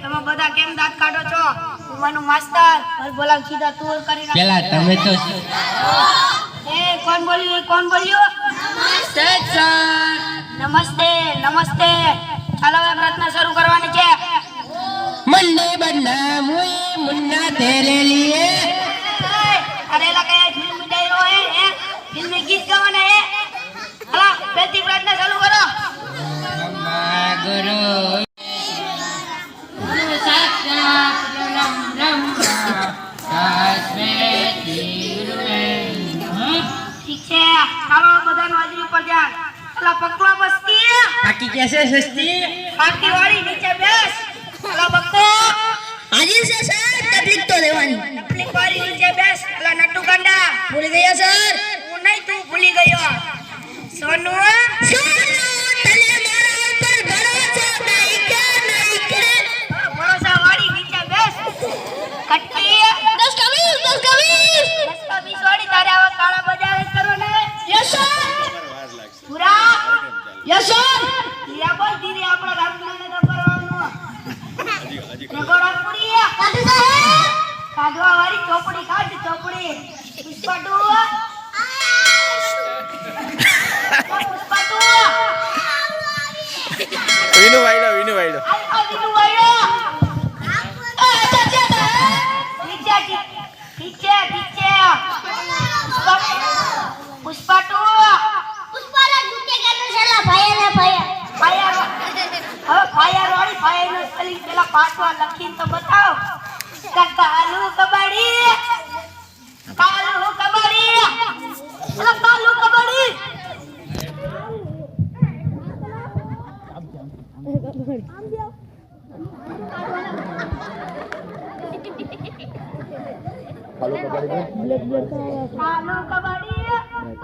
તમે બધા કેમ દાંત કાઢો છો? ઉમાનું માસ્ટર બોલા સીધા તુર કરી નાખો. પેલા તમે તો કોણ બોલ્યું? કોણ બોલ્યું? નમસ્તે સર. નમસ્તે નમસ્તે. ચાલો હવે પ્રાર્થના શરૂ કરવાની છે. મંડે બન્ના મુઈ મુન્ના તેરે લીએ. અરે લગાય ફિલ્મ ડાયરો હે ફિલ્મ ગીત ગાવાના હે. હાલો પહેલી પ્રાર્થના ચાલુ કરો. બ્રહ્મા ગુરુ ગુરુ સાક્ષાત બ્રહ્મા તસ્મૈ ગુરુવે નમઃ. ઠીક છે ચાલો બધાનો હાજરી ઉપર ધ્યાન. ચાલો પકવા મસ્તી. બાકી કેસે સસ્તી બાકી વાળી નીચે બેસ. ચાલો બક્કો હાજી છે સર, તકલીફ તો દેવાની. તકલીફ વાળી નીચે બેસ. ચાલો નટુ ગાંડા ભૂલી ગયા સર. હું નહીં તું ભૂલી ગયો. સોનુ તને મારા ઉપર ભરોસો નહીં કે નહીં કે? ભરોસા વાળી નીચે બેસ. કટકી 10 का 20 વાળી તારે આવા કાળા બજાર જ કરવાના હે? यस सर, પૂરા यस सर. ધીરે બોલ ધીરે. આપણા ગામડાને તો કરવાનું. નગોડા પૂરી કાઢી સાહેબ. કાઢવા વાળી ચોપડી કાઢ. ચોપડી પુષ્પાટુ પુષ્પાટુ વિનુ વાયડો વિનુ વાયડો આ બીજું વાળો ઠીક છે પુષ્પાટુ પુષ્પારા દુકે કરને સલા ભાઈ ને ભાઈ. ફાયર હવે ફાયર વાળી ફાયર નો સ્પેલિંગ પેલા પાછવા લખીને તો બતાવો. કાલુ કબડ્ડી કાલુ કબડ્ડી અલા કાલુ કબડ્ડી. કાલુ કબડ્ડી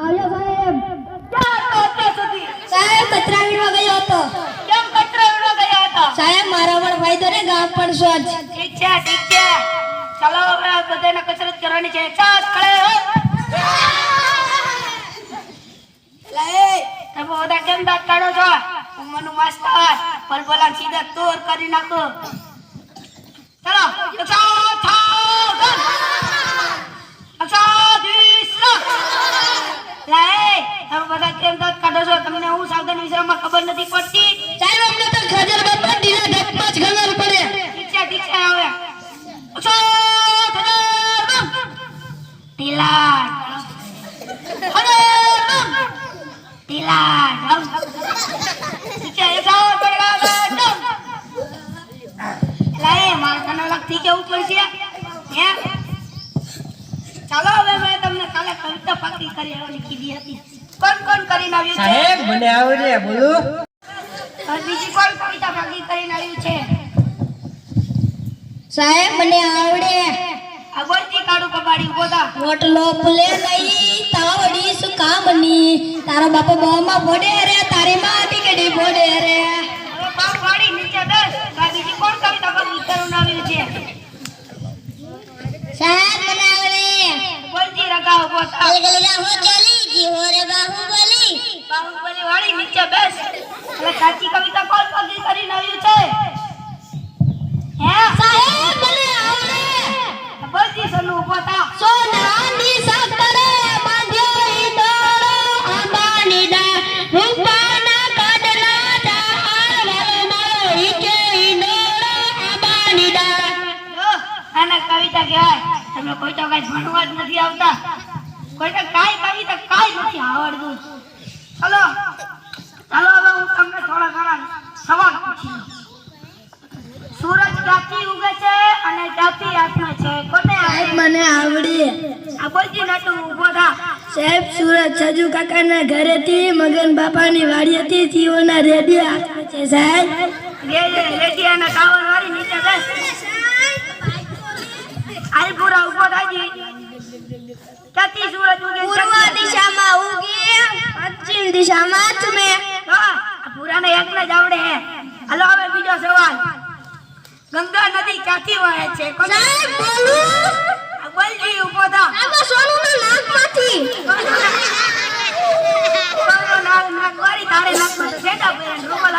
આવ્યો સાહેબ. ક્યાં તો અત્યાર સુધી સાહેબ કચરા વીણવા ગયો હતો. કેમ કચરા વીણવા ગયા હતા? સાહેબ મારા પણ ફાયદો ને ગામ પણ સ્વચ્છ. ઠીક છે ચાલો હવે બધાને કસરત કરવાની છે. ચાલ ખડે હો. લે તમે બધા કેમ દાંત કાઢો છો? ઉમરનું માસ્ટર બલબલા સીધા તોર કરી નાખો. ચાલો અચ્છા થાવ અચ્છા દીસરા. લે તમે બધા કેમ દાંત કાઢો છો? તમને હું સાવધાન વિષયમાં ખબર નથી પડતી. સાહેબ અમને તો ખજર બાપા ઢીલા ધક્કા જ ખબર પડે. ઠીક છે હવે અચ્છા ટીલા ટીલા ઠીક છે જાઓ પડવા દો. લાય મારખાનો લગથી કેવું પડશે હે? ચાલો હવે મેં તમને કાલે કવિતા પાકી કરી આવવાની કીધી હતી. કોણ કરીને આવ્યું છે? સાહેબ મને આવડે બોલું. હવે બીજી કોણ કવિતા પાકી કરીને આવ્યું છે? સાહેબ મને આવડે. આ બોલતી કાઢું કબાડી ઉભો થા. રોટલો ફૂલે નહીં તાવડી શું કામની. તારો બાપો બોમાં બોડે રે, તારી માં ટીકડી બોડે રે. હવે પાવ વાળી નીચે બેસ. આ બીજી કોણ કવિતા પાકી કરીને આવ્યું છે? સાહેબ મને આવડે. બોલતી રગા ઉભો થા. ગલગલિયા હો ચલી જી હો રે બાહુબલી. બાહુબલી વાળી નીચે બેસ. એટલે સાચી કવિતા કોણ પાકી કરીને આવ્યું છે? હે સાહેબ મને આવડે. બોલતી સનુ ઉભો થા. સોનાની સાકરે બાંધ્યો ઈંડોળો આંબાની ડાળ. રૂપાના કાડલા ડાળ વાલો મારો ઈકે ઈંડોળો આંબાની ડાળ. જો આને કવિતા કહેવાય. તમે કોઈ તો કઈ ભણવા જ નથી આવતા. કોઈ તો કાઈ કવિતા કાઈ નથી આવડતું. ચાલો હવે હું તમને થોડા ઘણા સવાલ પૂછી લઉં. સૂરજ ક્યાંથી ઉગે છે અને ક્યાંથી આથમે છે? કોને સાહેબ મને આવડે. આ બોલતી નટુ ઉભો થા. સાહેબ સુરત છજુ કાકાના ઘરેથી મગન બાપાની વાડીએથી જીવોના રેડિયા આવે છે સાહેબ. રેડિયાના ટાવર વાળી નીચે બેસ. આલપુરા ઉભો થાજી. ક્યાંથી સૂરજ ઉગે છે? પૂર્વ દિશામાં ઉગે, પશ્ચિમ દિશામાં આથમે. હા આ પુરાને એકને જ આવડે હે. હાલો હવે બીજો સવાલ. ગંગા નદી ક્યાંથી વહે છે? કોને? સાહેબ બોલું. આ બોલજી ઉભો થા. આમાં સોનુના નાકમાંથી. નાક વાળી તારે નાકમાં તો સેટા પહેરે રૂમાલ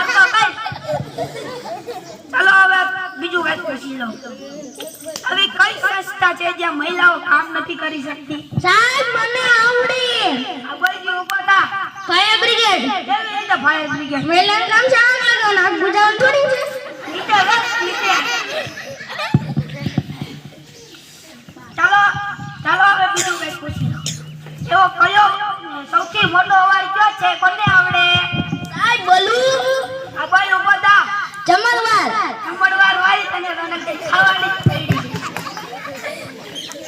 જ્યાં મહિલાઓ કામ નથી કરી શકતી? સાહેબ મને આવડી આ બાજુ ઊભા થા. ફાયર બ્રિગેડ કેવી રીતે ફાયર બ્રિગેડ? મહિલા કામ ચાલુ લાગો નાક બુજાવ થોડી છે નીચે બસ નીચે. ચાલો ચાલો હવે બીજું કંઈક પૂછી લો. એવો કયો સૌથી મોટો અવાજ કયો છે? કોને આવડે? સાહેબ બોલું આ બાજુ ઊભા થા. જમણવાર જમણવાર વાળી તને તને કંઈક ખાવાની જ પડી છે.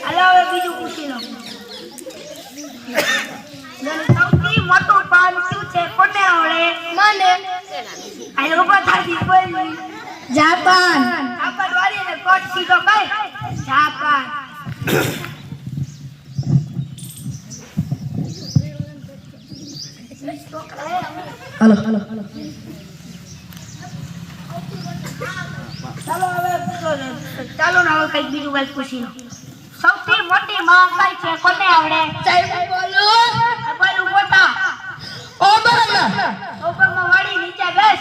હાલો હવે બીજું પૂછી લો. સૌથી મોટું પાન શું છે? કોને આવડે? મને હાલો ઊભા થાતી બોલ. જાપાન જાપાન વાળી ને કોટ સીધો કઈ? જાપાન. હાલો ચાલો હવે ચાલો ને હવે કંઈક બીજું કંઈક પૂછી લો. સૌથી મોટી મહાકાય છે? કોને આવડે? સાહેબ બોલું આ બાજુ ઊભો થા. ઓબામા ઓબામા વાળી નીચે બેસ.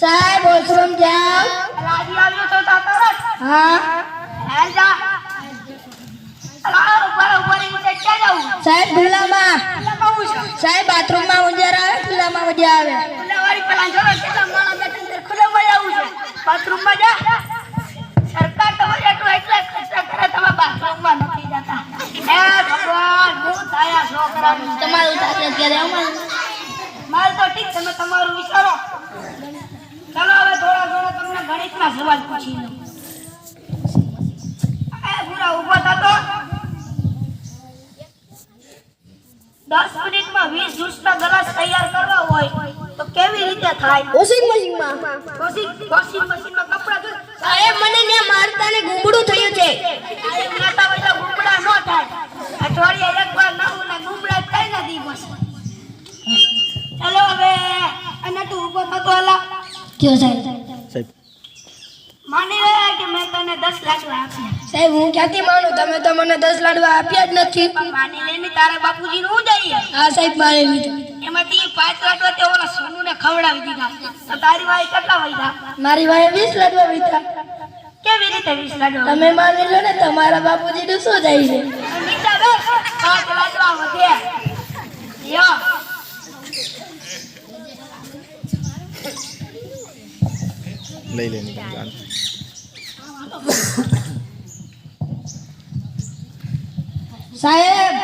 સાહેબ વોશરૂમ જાવ લાજી આવ્યો તો તા તરત. હા હાલ જા. અલા ઉપર ઉપર નીચે ક્યાં જાવું? સાહેબ ખુલ્લામાં એટલે કહું છું. સાહેબ બાથરૂમમાં ઉંદર આવે ખુલ્લામાં મજા આવે ખુલ્લાવાળી પેલા જોડે કેટલા માણસ બેઠા છે? ખુલ્લામાં જવું છે. બાથરૂમમાં જા. સરકાર તમારે એટલું એટલે ખર્ચા કરે, તમે બાથરૂમમાં નથી જતા. હે ભગવાન, હું થયા છોકરાનું. તમારું સાથે અત્યારે અમારું મારે તો ઠીક, તમે તમારું વિચારો. ચાલો હવે થોડા થોડા તમને ગણિતના સવાલ પૂછી લઉં. એ પૂરા ઊભો થતો. 10 મિનિટમાં 20 જ્યુસના ગ્લાસ તૈયાર કરવા હોય તો કેવી રીતે થાય? વોશિંગ મશીનમાં વોશિંગ મશીનમાં કપડાં ધોઈ. સાહેબ મને ને મારતા ને ગુંબડું થયું છે આ નાતા હોય તો ગુમડા ન થાય. અઠવાડિયે એકવાર નવું ને ગુમડા થઈ નથી બસ. ચાલો હવે અને તું ઊભો થતો હાલા. કયો સાહેબ માની લે કે મેં તને 10 લાડવા આપ્યા. સાહેબ હું ક્યાંથી માનું તમે તો મને 10 લાડવા આપ્યા જ નથી પણ માની લે ને તારા બાપુજીનું હું જઈએ. હા સાહેબ મારે લીધું એમાંથી 5 લાડવા તે ઓલા સોનુને ખવડાવી દીધા. તો તારી વાય કેટલા વૈધા? મારી વાએ 20 લાડવા વીતા કેવી રીતે 20 લાડવા? તમે માની લો ને તમારા બાપુજીનું શું જાય છે નીચે બેસ. 5 લાડવા વધે. યો લઈ લેની જાન. સાહેબ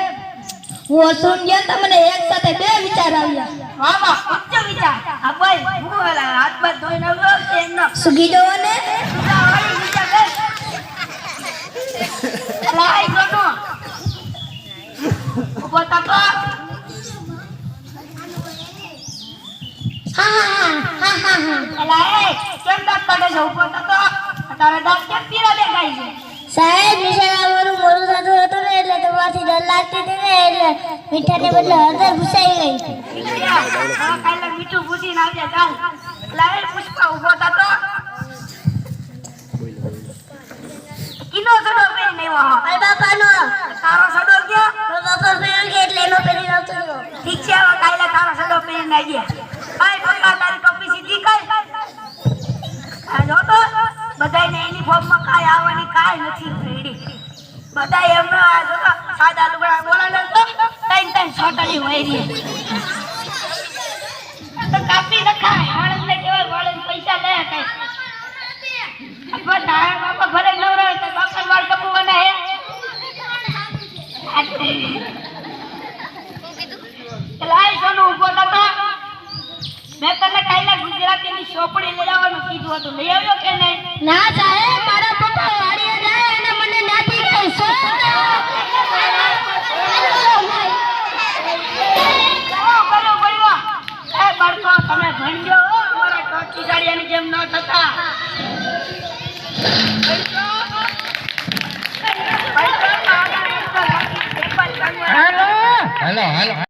હું વોશરૂમ ગયા તા મને એક સાથે 2 વિચાર આવ્યા વાહ વાહ, ઉચ્ચ વિચાર. આ ભાઈ હું ઓલા હાથ બાથ ધોઈને આવ્યો કે એમનો? સુગી દો ને જા વાળી નીચે બેસ. અલા આઈ ગયો. ઊભો થતો. અલા એ કેમ દાંત કાઢે છે? ઊભો થતો. તારા દાંત કેમ પીળા દેખાય છે? સાહેબ નિશાળાવાળું મોરું થતું હતું ને એટલે તમારથી ડર લાગતી હતી ને એટલે મીઠાને બદલે હળદર ભૂસાઈ ગઈ હા કાલે મીઠું ભૂસીને આવજે ચાલ. અલા એ પુષ્પા ઊભો થતો. કિનો સડો પહેરીને આવ્યો? મારા બાપાનો તારો સડો ગયો? મારા બાપા પહેર્યો કે એટલે એનો પહેરી આવતો હતો ઠીક છે, હવે કાલે તારો સડો પહેરીને આવીએ. ભાઈ પક્કા તારી ટોપી સીધી કર. આ જો તો બધાયને યુનિફોર્મમાં કાંઈ આવવાની કાંઈ નથી રેડી. બધાય એમને આ જો તો સાદા લુગડા બોલાવે તો ત્રણ છોટલી વહેરી. તો કાપી નખાય. વાળંદને કહેવાય વાળંદ પૈસા લે કઈ. તારા બાપા ભલે નવરા હોય તો બાપા વાળ કપવાના હે. લાય સોનું ઊભો થતો. મેં તને કાલે ગુજરાતીની ચોપડી લઈ આવવાનું કીધું હતું, લઈ આવ્યો કે નહીં? ના સાહેબ મારા પપ્પા વાડીએ જાય અને મને નાથી કહે બળકો તમે ભણજો મારા ટોચી સાડિયાની જેમ ન થતા. હાલો હાલો.